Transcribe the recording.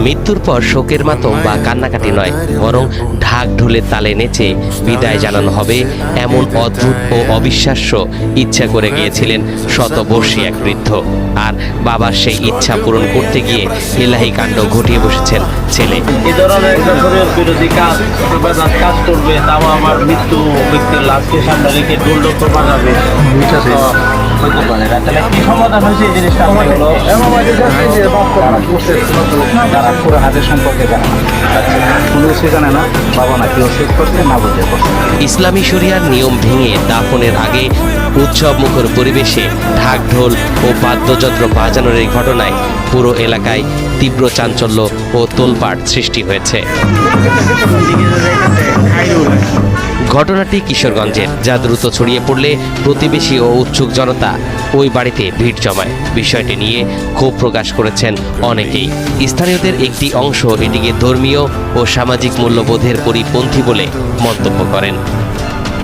মৃত্যুর পর শোকের মাতম বা কান্নাকাটি নয়, বরং ঢাক ঢোলের তালে নেচে বিদায় জানানো হবে এমন অদ্ভুত ও অবিশ্বাস্য ইচ্ছা করে গিয়েছিলেন শতবর্ষী এক বৃদ্ধ। আর বাবার সেই ইচ্ছা পূরণ করতে গিয়ে এলাহি কাণ্ড ঘটিয়ে বসেছেন ছেলে। এই ধরনের একটা শরীর বিরোধী কাজ করবে, তাও আমার মৃত্যু ব্যক্তির লাশকে সামনে রেখে ঢোল বাজাবে, হইতে পারে না। তাহলে কি সমাধান হয়েছে এই জিনিসটা? যারা পুরো হাতের সম্পর্কে জানে না, কোনো কিছু জানে না, বাবা না কেউ শেষ করছে না বুঝে করছে। ইসলামী শরিয়ার নিয়ম ভেঙে দাফনের আগে উৎসব মুখর পরিবেশে ঢাক ঢোল ও বাদ্যযন্ত্র বাজানোর এই ঘটনায় পুরো এলাকায় তীব্র চাঞ্চল্য ও তোলপাড় সৃষ্টি হয়েছে। ঘটনাটি কিশোরগঞ্জের, যা দ্রুত ছড়িয়ে পড়লে প্রতিবেশী ও উৎসুক জনতা ওই বাড়িতে ভিড় জমায়। বিষয়টি নিয়ে ক্ষোভ প্রকাশ করেছেন অনেকেই। স্থানীয়দের একটি অংশ এটিকে ধর্মীয় ও সামাজিক মূল্যবোধের পরিপন্থী বলে মন্তব্য করেন।